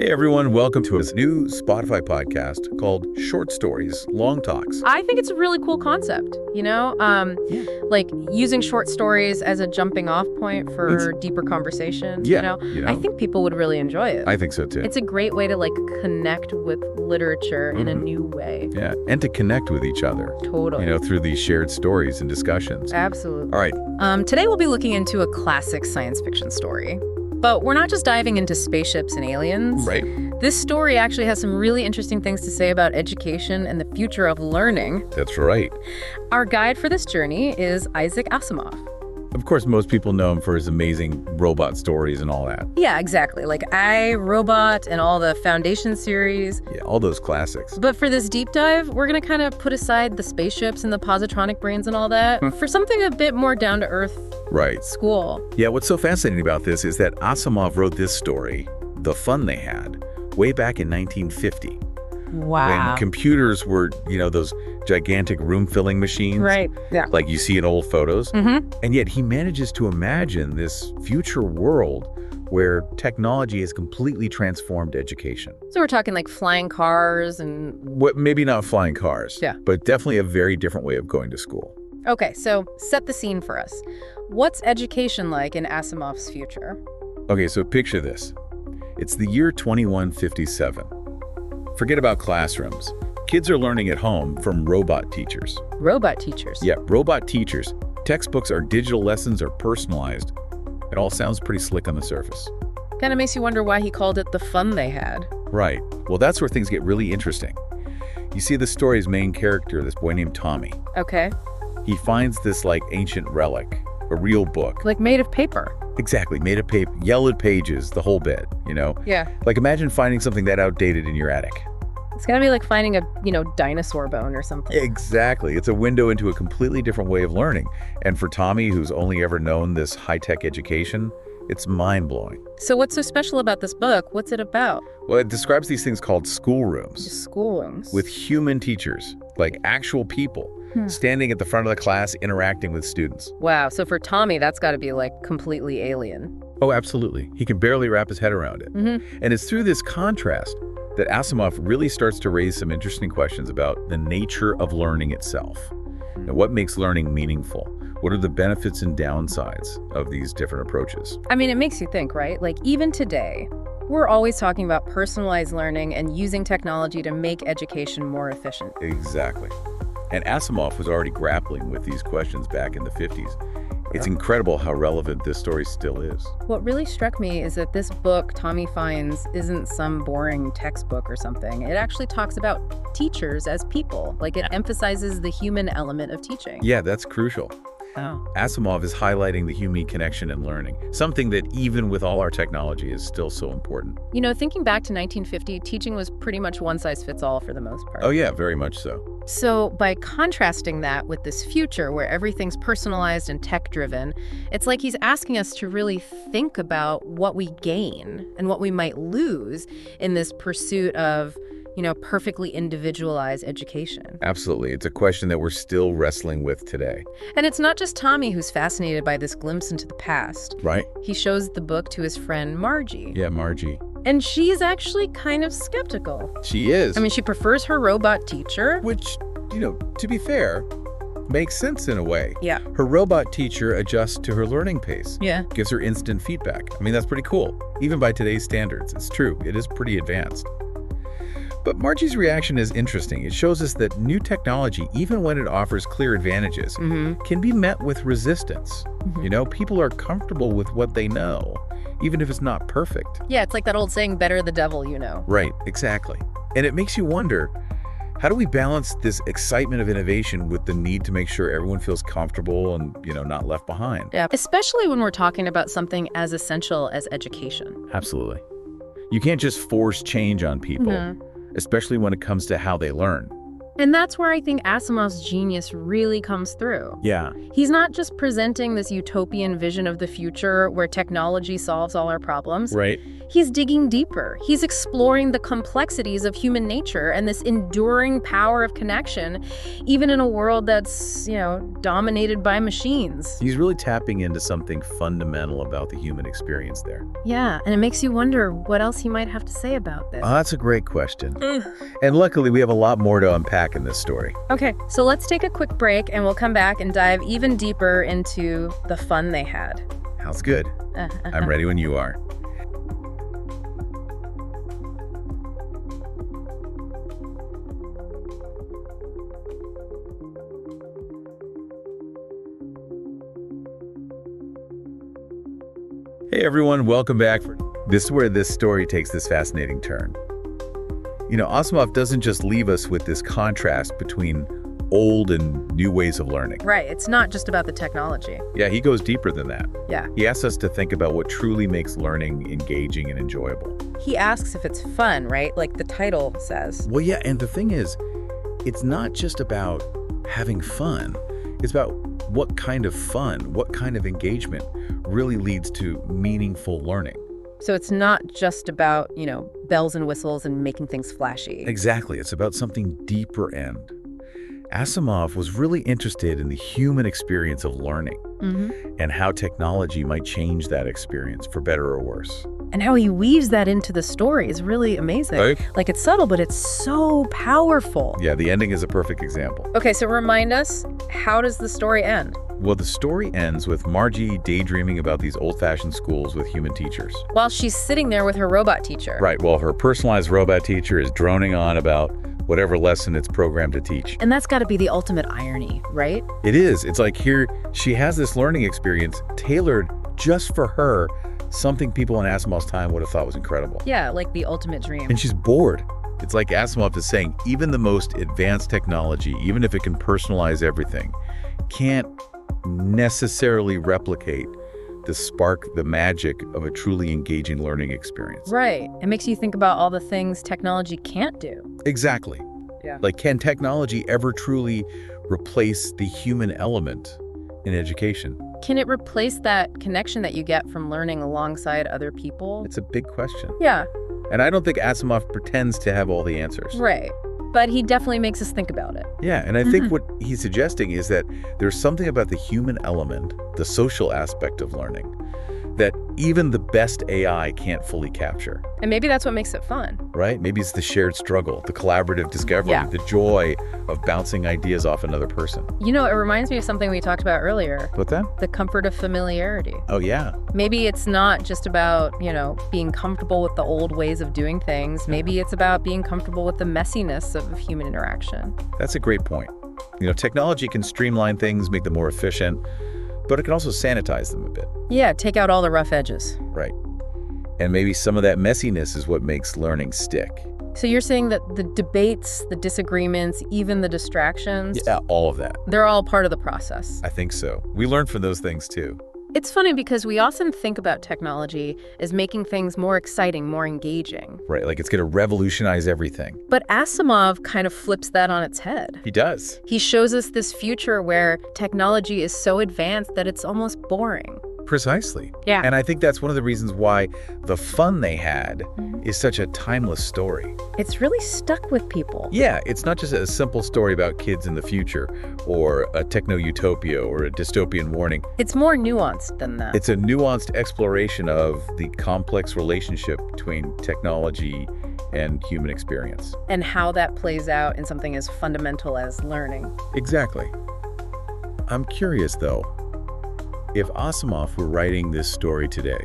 Hey everyone, welcome to this new Spotify podcast called Short Stories, Long Talks. I think it's a really cool concept, like using short stories as a jumping off point for deeper conversation. I think people would really enjoy it. I think so too. It's a great way to connect with literature in a new way. Yeah, and to connect with each other. Totally. Through these shared stories and discussions. Absolutely. All right. Today we'll be looking into a classic science fiction story. But we're not just diving into spaceships and aliens. Right. This story actually has some really interesting things to say about education and the future of learning. That's right. Our guide for this journey is Isaac Asimov. Of course, most people know him for his amazing robot stories and all that. Yeah, exactly. Like I, Robot, and all the Foundation series. Yeah, all those classics. But for this deep dive, we're going to kind of put aside the spaceships and the positronic brains and all that for something a bit more down-to-earth. Right. School. Yeah, what's so fascinating about this is that Asimov wrote this story, The Fun They Had, way back in 1950. Wow. When computers were, those gigantic room-filling machines. Right, yeah. Like you see in old photos. Mm-hmm. And yet he manages to imagine this future world where technology has completely transformed education. So we're talking like flying cars and... Maybe not flying cars, yeah, but definitely a very different way of going to school. Okay, so set the scene for us. What's education like in Asimov's future? Okay, so picture this. It's the year 2157. Forget about classrooms. Kids are learning at home from robot teachers. Robot teachers? Yeah, robot teachers. Textbooks are digital, lessons are personalized. It all sounds pretty slick on the surface. Kind of makes you wonder why he called it The Fun They Had. Right. Well, that's where things get really interesting. You see the story's main character, this boy named Tommy. Okay. He finds this ancient relic, a real book. Like made of paper. Exactly, made of paper, yellowed pages, the whole bit, Yeah. Like imagine finding something that outdated in your attic. It's gonna be like finding a, dinosaur bone or something. Exactly. It's a window into a completely different way of learning. And for Tommy, who's only ever known this high-tech education, it's mind-blowing. So what's so special about this book? What's it about? Well, it describes these things called schoolrooms. Schoolrooms. With human teachers, like actual people, standing at the front of the class interacting with students. Wow, so for Tommy, that's got to be completely alien. Oh, absolutely. He can barely wrap his head around it. Mm-hmm. And it's through this contrast that Asimov really starts to raise some interesting questions about the nature of learning itself. Now, what makes learning meaningful? What are the benefits and downsides of these different approaches? I mean, it makes you think, right? Even today, we're always talking about personalized learning and using technology to make education more efficient. Exactly. And Asimov was already grappling with these questions back in the 50s. It's incredible how relevant this story still is. What really struck me is that this book, Tommy finds, isn't some boring textbook or something. It actually talks about teachers as people. It emphasizes the human element of teaching. Yeah, that's crucial. Oh. Asimov is highlighting the human connection in learning, something that even with all our technology is still so important. Thinking back to 1950, teaching was pretty much one size fits all for the most part. Oh yeah, very much so. So by contrasting that with this future where everything's personalized and tech-driven, it's like he's asking us to really think about what we gain and what we might lose in this pursuit of perfectly individualized education. Absolutely. It's a question that we're still wrestling with today. And it's not just Tommy who's fascinated by this glimpse into the past. Right. He shows the book to his friend Margie. Yeah, Margie. And she's actually kind of skeptical. She is. I mean, she prefers her robot teacher. Which, to be fair, makes sense in a way. Yeah. Her robot teacher adjusts to her learning pace. Yeah. Gives her instant feedback. I mean, that's pretty cool. Even by today's standards. It's true. It is pretty advanced. But Margie's reaction is interesting. It shows us that new technology, even when it offers clear advantages, can be met with resistance. People are comfortable with what they know, even if it's not perfect. Yeah, it's like that old saying, better the devil you know. Right, exactly. And it makes you wonder, how do we balance this excitement of innovation with the need to make sure everyone feels comfortable and, not left behind? Yeah, especially when we're talking about something as essential as education. Absolutely. You can't just force change on people. Especially when it comes to how they learn. And that's where I think Asimov's genius really comes through. Yeah. He's not just presenting this utopian vision of the future where technology solves all our problems. Right. He's digging deeper. He's exploring the complexities of human nature and this enduring power of connection, even in a world that's, dominated by machines. He's really tapping into something fundamental about the human experience there. Yeah, and it makes you wonder what else he might have to say about this. Oh, that's a great question. And luckily, we have a lot more to unpack in this story. Okay, so let's take a quick break and we'll come back and dive even deeper into the fun they had. Sounds good. I'm ready when you are. Hey everyone, welcome back. This is where this story takes this fascinating turn. Asimov doesn't just leave us with this contrast between old and new ways of learning. Right, it's not just about the technology. Yeah, he goes deeper than that. Yeah. He asks us to think about what truly makes learning engaging and enjoyable. He asks if it's fun, right? Like the title says. Well, yeah, and the thing is, it's not just about having fun. It's about what kind of fun, what kind of engagement really leads to meaningful learning. So it's not just about, bells and whistles and making things flashy. Exactly. It's about something deeper end. Asimov was really interested in the human experience of learning and how technology might change that experience for better or worse. And how he weaves that into the story is really amazing. Right? Like, it's subtle, but it's so powerful. Yeah, the ending is a perfect example. Okay, so remind us, how does the story end? Well, the story ends with Margie daydreaming about these old-fashioned schools with human teachers. While she's sitting there with her robot teacher. Right, while her personalized robot teacher is droning on about whatever lesson it's programmed to teach. And that's got to be the ultimate irony, right? It is. It's like here, she has this learning experience tailored just for her, something people in Asimov's time would have thought was incredible. Yeah, like the ultimate dream. And she's bored. It's like Asimov is saying, even the most advanced technology, even if it can personalize everything, can't necessarily replicate the spark, the magic of a truly engaging learning experience. Right. It makes you think about all the things technology can't do. Exactly. Yeah. Like, can technology ever truly replace the human element in education? Can it replace that connection that you get from learning alongside other people? It's a big question. Yeah. And I don't think Asimov pretends to have all the answers. Right. But he definitely makes us think about it. Yeah, and I think what he's suggesting is that there's something about the human element, the social aspect of learning, that even the best AI can't fully capture. And maybe that's what makes it fun. Right? Maybe it's the shared struggle, the collaborative discovery, the joy of bouncing ideas off another person. It reminds me of something we talked about earlier. What's that? The comfort of familiarity. Oh, yeah. Maybe it's not just about, being comfortable with the old ways of doing things. Maybe it's about being comfortable with the messiness of human interaction. That's a great point. Technology can streamline things, make them more efficient, but it can also sanitize them a bit. Yeah, take out all the rough edges. Right. And maybe some of that messiness is what makes learning stick. So you're saying that the debates, the disagreements, even the distractions, Yeah, all of that. they're all part of the process. I think so. We learn from those things too. It's funny because we often think about technology as making things more exciting, more engaging. Right, like it's going to revolutionize everything. But Asimov kind of flips that on its head. He does. He shows us this future where technology is so advanced that it's almost boring. Precisely. Yeah. And I think that's one of the reasons why the fun they had is such a timeless story. It's really stuck with people. Yeah, it's not just a simple story about kids in the future or a techno-utopia or a dystopian warning. It's more nuanced than that. It's a nuanced exploration of the complex relationship between technology and human experience. And how that plays out in something as fundamental as learning. Exactly. I'm curious, though, if Asimov were writing this story today,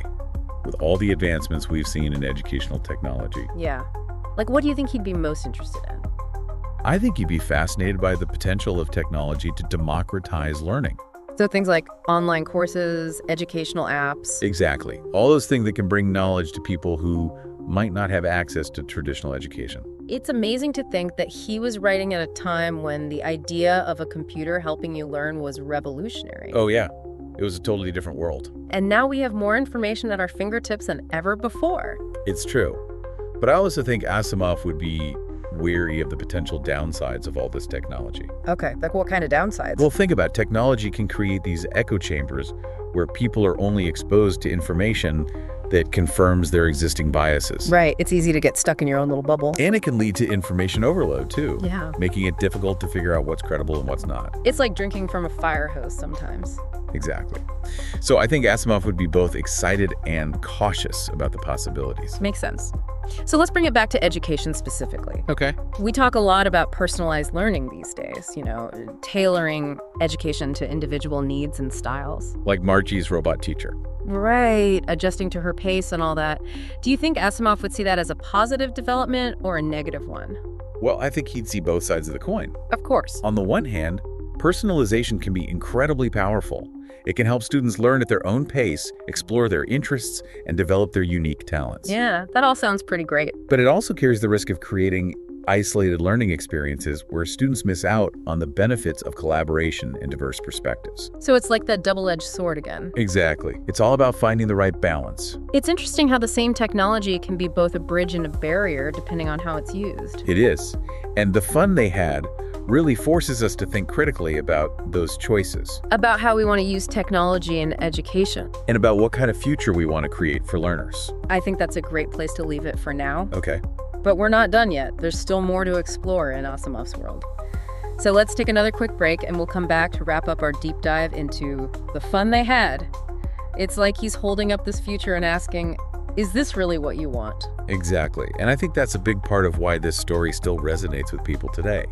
with all the advancements we've seen in educational technology, Yeah. Like, what do you think he'd be most interested in? I think he'd be fascinated by the potential of technology to democratize learning. So things like online courses, educational apps. Exactly. All those things that can bring knowledge to people who might not have access to traditional education. It's amazing to think that he was writing at a time when the idea of a computer helping you learn was revolutionary. Oh, yeah. It was a totally different world. And now we have more information at our fingertips than ever before. It's true. But I also think Asimov would be weary of the potential downsides of all this technology. Okay, like what kind of downsides? Well, think about it. Technology can create these echo chambers where people are only exposed to information that confirms their existing biases. Right, it's easy to get stuck in your own little bubble. And it can lead to information overload, too. Yeah. Making it difficult to figure out what's credible and what's not. It's like drinking from a fire hose sometimes. Exactly. So I think Asimov would be both excited and cautious about the possibilities. Makes sense. So let's bring it back to education specifically. Okay. We talk a lot about personalized learning these days, tailoring education to individual needs and styles. Like Margie's robot teacher. Right, adjusting to her pace and all that. Do you think Asimov would see that as a positive development or a negative one? Well, I think he'd see both sides of the coin. Of course. On the one hand, personalization can be incredibly powerful. It can help students learn at their own pace, explore their interests, and develop their unique talents. Yeah, that all sounds pretty great. But it also carries the risk of creating isolated learning experiences where students miss out on the benefits of collaboration and diverse perspectives. So it's like that double-edged sword again. Exactly. It's all about finding the right balance. It's interesting how the same technology can be both a bridge and a barrier depending on how it's used. It is. And the fun they had really forces us to think critically about those choices. About how we want to use technology in education. And about what kind of future we want to create for learners. I think that's a great place to leave it for now. Okay. But we're not done yet. There's still more to explore in Asimov's world. So let's take another quick break and we'll come back to wrap up our deep dive into the fun they had. It's like he's holding up this future and asking, is this really what you want? Exactly. And I think that's a big part of why this story still resonates with people today.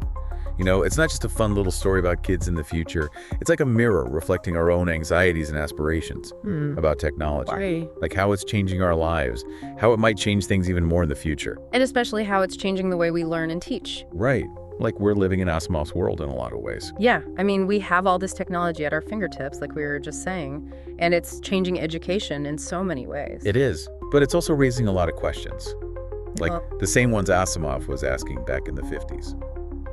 It's not just a fun little story about kids in the future. It's like a mirror reflecting our own anxieties and aspirations about technology. Right. Like how it's changing our lives, how it might change things even more in the future. And especially how it's changing the way we learn and teach. Right. Like we're living in Asimov's world in a lot of ways. Yeah, we have all this technology at our fingertips, like we were just saying, and it's changing education in so many ways. It is, but it's also raising a lot of questions. Like the same ones Asimov was asking back in the 50s.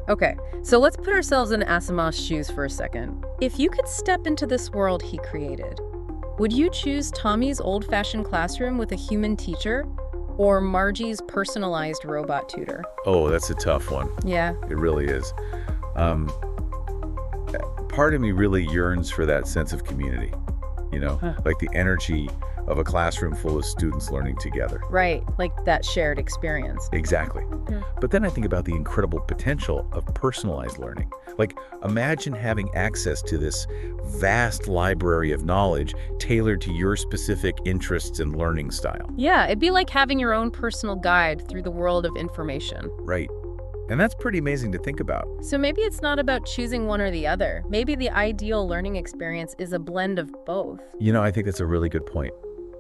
Okay, so let's put ourselves in Asimov's shoes for a second. If you could step into this world he created, would you choose Tommy's old-fashioned classroom with a human teacher or Margie's personalized robot tutor? Oh, that's a tough one. Yeah. It really is. Part of me really yearns for that sense of community, like the energy of a classroom full of students learning together. Right, like that shared experience. Exactly. Yeah. But then I think about the incredible potential of personalized learning. Like, imagine having access to this vast library of knowledge tailored to your specific interests and learning style. Yeah, it'd be like having your own personal guide through the world of information. Right. And that's pretty amazing to think about. So maybe it's not about choosing one or the other. Maybe the ideal learning experience is a blend of both. I think that's a really good point.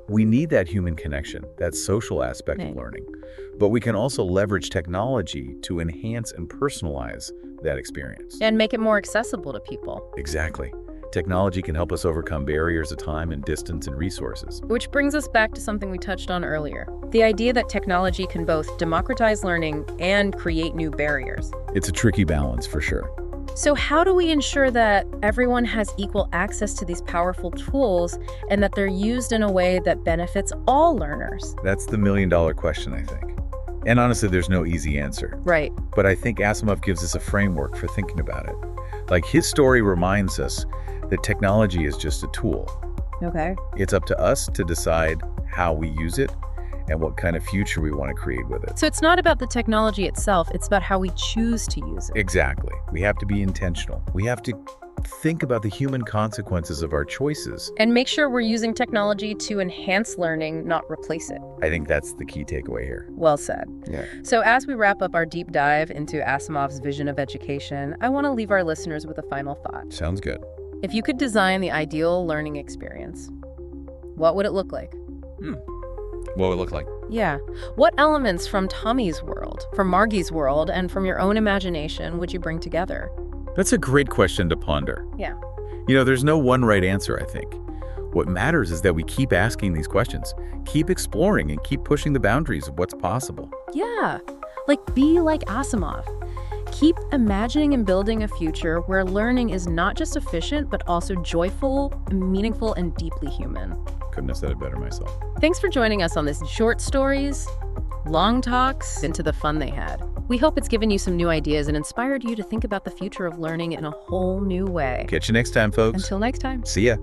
We need that human connection, that social aspect of learning, but we can also leverage technology to enhance and personalize that experience. And make it more accessible to people. Exactly. Technology can help us overcome barriers of time and distance and resources. Which brings us back to something we touched on earlier, the idea that technology can both democratize learning and create new barriers. It's a tricky balance for sure. So how do we ensure that everyone has equal access to these powerful tools and that they're used in a way that benefits all learners? That's the million-dollar question, I think. And honestly, there's no easy answer. Right. But I think Asimov gives us a framework for thinking about it. Like, his story reminds us that technology is just a tool. Okay. It's up to us to decide how we use it and what kind of future we want to create with it. So it's not about the technology itself, it's about how we choose to use it. Exactly. We have to be intentional. We have to think about the human consequences of our choices. And make sure we're using technology to enhance learning, not replace it. I think that's the key takeaway here. Well said. Yeah. So as we wrap up our deep dive into Asimov's vision of education, I want to leave our listeners with a final thought. Sounds good. If you could design the ideal learning experience, what would it look like? What would it look like? Yeah. What elements from Tommy's world, from Margie's world, and from your own imagination would you bring together? That's a great question to ponder. Yeah. There's no one right answer, I think. What matters is that we keep asking these questions, keep exploring, and keep pushing the boundaries of what's possible. Yeah. Be like Asimov. Keep imagining and building a future where learning is not just efficient, but also joyful, meaningful, and deeply human. Couldn't have said it better myself. Thanks for joining us on this short stories, long talks into the fun they had. We hope it's given you some new ideas and inspired you to think about the future of learning in a whole new way. Catch you next time, folks. Until next time. See ya.